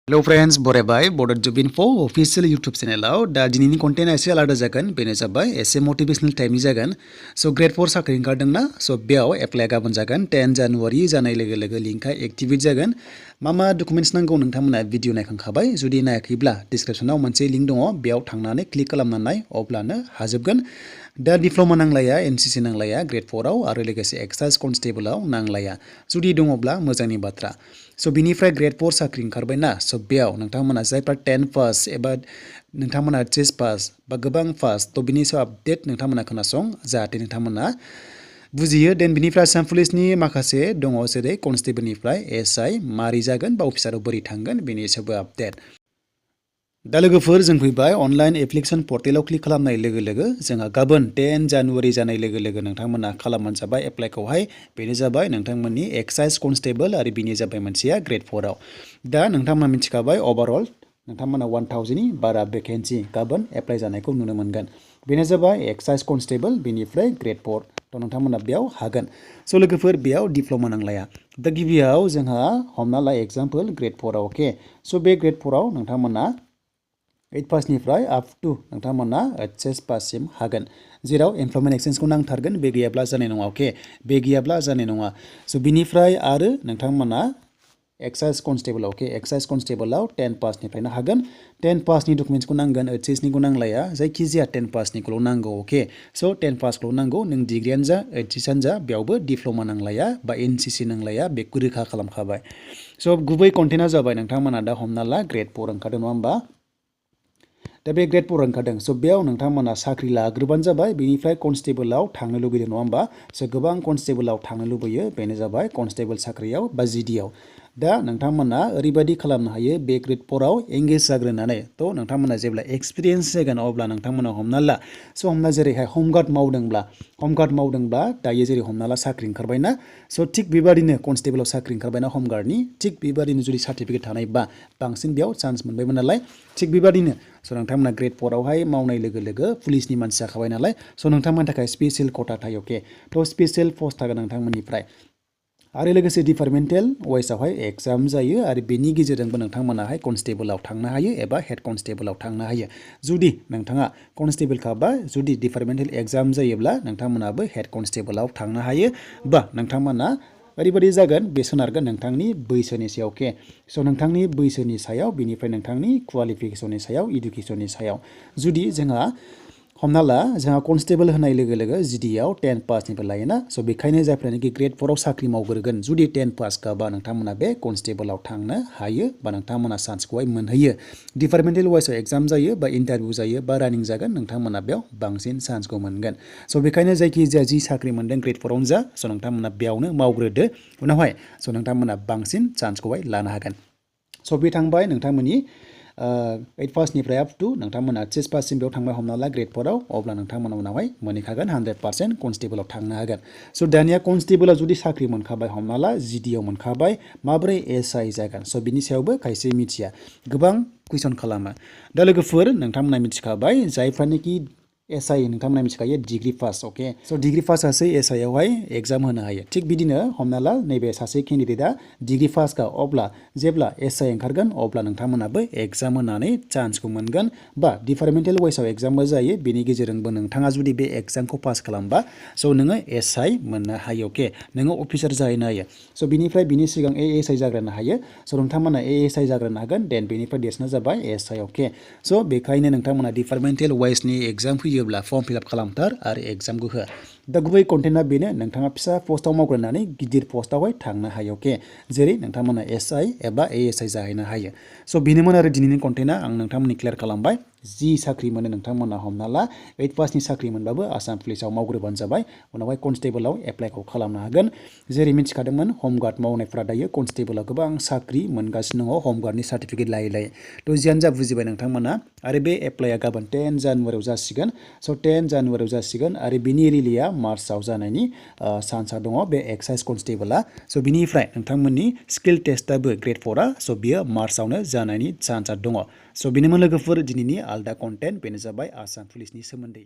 Hello friends, Borebai, Bodo Info, official YouTube channel out. Da jinini content ase alada jagan, bene jabai, ase motivational time ni jagan. So Grade-4 sakri kadang na, so biao apply gaban jagan. 10 January janai lege linka activate jagan. Mama documents nanggo nangtamna video naikang khabai. Judi naikibla description naw manche link dongo, biao thangnane click kalamnanai oblana hazabgan. Da diploma nanglaya, NCC nanglaya, Grade-4 आव आरो लोगोसे Excise Constable आव नांलाया जुदि दङब्ला मोजांनि बाथ्रा सो बिनिफ्राय Grade-4 साख्रि ओंखारबायना सो बेयाव नोंथांमोना जायफ्रा 10 पास एबा नोंथांमोना HS पास बा गोबां पास तो बिनि सायाव आपडेट नोंथांमोना खोनासं जाहाथे नोंथांमोना बुजियो देन बिनिफ्राय आसाम पुलिसनि माखासे दङ जेरै कनस्टेबलनिफ्राय SI मारि जागोन बा अफिसाराव बोरै थांगोन बेनि सायावबो आपडेट दा लोगोफोर जों फैबाय अनलाइन एप्लिकेशन पर्टेलाव क्लिक खालामनाय लोगो लोगो जोंहा गाबोन 10 जानुवारि जानाय लोगो लोगो नोंथांमोना खालामनो जाबाय एप्लाइखौहाय बेनो जाबाय नोंथांमोननि एक्साइज कनस्टेबल आरो बिनि जाबाय मोनसेया Grade-4 आव दा नोंथांमोना मिथिखाबाय ओभारअल नोंथांमोना 1000 नि बारा भेकेन्सि गाबोन एप्लाइ जानायखौ नुनो मोनगोन बेनो जाबाय एक्साइज कनस्टेबल बेनिफ्राय Grade-4 तो नोंथांमोना बेयाव हागोन सो लोगोफोर बेयाव डिप्लोमा नांलाया दा गिबियाव जोंहा हमना ला एग्जांपल Grade-4 आव ओके सो बे Grade-4 आव नोंथांमोना 8 पासनिफ्राय अप टु नोंथांमोना HS पाससिम हागोन जेराव एमप्लयमेन्ट एक्सचेन्जखौ नांथारगोन बे गैयाब्ला जानाय नङा ओके बे गैयाब्ला जानाय नङा सो बिनिफ्राय आरो नोंथांमोना एक्साइज कनस्टेबल ओके एक्साइज कनस्टेबलाव 10 पासनिफ्रायनो हागोन 10 पासनि डकुमेन्ट्सखौ नांगोन HS निखौ नांलाया जायखिजाया 10 पासनिखौल' नांगौ ओके सो 10 पासखौल' नांगौ नों डिग्रियानो जा HS आनो जा बेयावबो डिप्लोमा नांलाया बा NCC नांलाया बेखौ रोखा खालामखाबाय सो गुबै कन्टेन्टआ जाबाय नोंथांमोना दा हमना ला Grade-4 ओंखारदों नङा होमबा दा बे Grade-4 ओंखारदों सो बेयाव नोंथांमोना साख्रि लाग्रोबानो जाबाय बेनिफ्राय कनस्टेबलाव थांनो लुबैदों नङा होमबा सो गोबां कनस्टेबलाव थांनो लुबैयो बेनो जाबाय कनस्टेबल साख्रियाव बा GDआव दा नोंथांमोना ओरैबायदि खालामनो हायो बे Grade-4 आव एंगेज जाग्रोनानै तो नोंथांमोना जेब्ला एक्सपिरियेन्स जागोन अब्ला नोंथांमोना हमना ला सो हमना जेरैहाय हमगार्ड मावदोंब्ला दायो जेरै हमना ला साख्रि ओंखारबायना सो थिग बेबादिनो कनस्टेबलाव साख्रि ओंखारबायना हमगार्डनि थिग बेबादिनो जुदि सार्टिफिकेट थानायबा बांसिन बेयाव चान्स मोनबायमोन नालाय थिग बेबादिनो सो नोंथांमोना Grade-4 आवहाय मावनाय लोगो लोगो पुलिसनि मानसि जाखाबाय नालाय सो नोंथांमोननि थाखाय स्पेशल कोटा थायो ओके तो स्पेशल पोस्ट थागोन नोंथांमोननिफ्राय आरो लोगोसे डिपार्टमेन्टेल वाइसआवहाय एग्जाम जायो आरो बेनि गेजेरजोंबो नोंथांमोनाहाय कनस्टेबलाव थांनो हायो एबा हेड कनस्टेबलाव थांनो हायो जुदि नोंथाङा कनस्टेबलखाबा जुदि डिपार्टमेन्टेल एग्जाम जायोब्ला नोंथांमोनाबो हेड कनस्टेबलाव थांनो हायो बा नोंथांमोना ओरैबायदि जागोन बे सोनारगोन नोंथांनि बैसोनि सायाव के सो नोंथांनि बैसोनि सायाव बिनिफ्राय नोंथांनि क्वालिफिकेशननि सायाव इडुकेशननि सायाव जुदि जोंहा हमना ला जोंहा कनस्टेबल होनाय लोगो लोगो GDआव 10 पासनिफ्राय लायोना सो बेखायनो जायफ्रानोखि Grade-4 आव साख्रि मावग्रोगोन जुदि 10 पास काबा नोंथांमोना बे कनस्टेबलाव थांनो हायो बा नोंथांमोना चान्सखौहाय मोनहैयो डिपार्टमेन्टेल वाइसआव एग्जाम जायो बा इन्टारभिउ जायो बा रानिं जागोन नोंथांमोना बेयाव बांसिन चान्सखौ मोनगोन सो बेखायनो जायखिजाया जि साख्रि मोनदों Grade-4 आवनो जा सो नोंथांमोना बेयावनो मावग्रोदो उनावहाय सो नोंथांमोना बांसिन चान्सखौहाय लानो हागोन सो बे थांबाय नोंथांमोननि 8 पासनिफ्राय अप टु नोंथांमोना HS पाससिम बेयाव थांबाय हमना ला Grade-4 आव अब्ला नोंथांमोना उनावहाय मोनहैखागोन 100% कनस्टेबलाव थांनो हागोन सो दानिया कनस्टेबलाव जुदि साख्रि मोनखाबाय हमना ला GDआव मोनखाबाय माबोरै SI जागोन सो बिनि सायावबो खायसे मिथिया गोबां कुइसन खालामो दा लोगोफोर नोंथांमोना मिथिखाबाय जायफ्रानोखि SI नोंथांमोना मिथिखायो degree pass okay so degree पासआसो SI आवहाय एग्जाम होनो हायो थिग बिदिनो हमना ला नैबे सासे केन्डिडेटआ डिग्री पासखा अब्ला जेब्ला SI ओंखारगोन अब्ला नोंथांमोनाबो एग्जाम होनानै चान्सखौ मोनगोन बा डिपार्टमेन्टेल वाइसआव एग्जामबो जायो बेनि गेजेरजोंबो नोंथाङा जुदि बे एग्जामखौ पास खालामबा सो नोङो SI मोननो हायो ओके नोङो अफिसार जाहैनो हायो सो बिनिफ्राय बिनि सिगां ASI जाग्रोनो हायो सो नोंथांमोना ASI जाग्रोनो हागोन देन बेनिफ्राय देरसिना जाबाय SI ओके सो बेखायनो नोंथांमोना डिपार्टमेन्टेल वाइसनि एग्जाम फैयोब्ला फर्म फिलआप खालामथार आरो एग्जामखौ हो दा गुबै कन्टेन्टआ बेनो नोंथाङा फिसा पस्टआव मावग्रोनानै गिदिर पस्टआवहाय थांनो हायो ओके जेरै नोंथांमोना SI एबा ASI जाहैनो हायो सो बेनोमोन आरो दिनैनि कन्टेन्टआ आं नोंथांमोननि क्लियार खालामबाय जि साख्रि मोनो नोंथांमोना हमना ला 8 पासनि साख्रि मोनबाबो आसाम पुलिसाव मावग्रोबानो जाबाय उनावहाय कनस्टेबलाव एप्लाइखौ खालामनो हागोन जेरै मिथिखादोंमोन हमगार्ड मावनायफ्रा दायो कनस्टेबलाव गोबां साख्रि मोनगासिनो दङ हमगार्डनि सार्टिफिकेट लायै तो जियानो जा बुजिबाय नोंथांमोना आरो बे एप्लाइआ गाबोन 10 जानुवारियाव जासिगोन सो 10 जानुवारियाव जासिगोन आरो बिनि रिलिया मार्चआव जानायनि चान्सआ दङ बे एक्साइज कनस्टेबला सो बिनिफ्राय नोंथांमोननि स्किल टेस्टआबो Grade-4 आ सो बियो मार्चआवनो जानायनि चान्सआ दङ सो बेनोमोन लोगोफोर दिनैनि आलदा कन्टेन्ट बेनो जाबाय आसाम पुलिसनि सोमोन्दै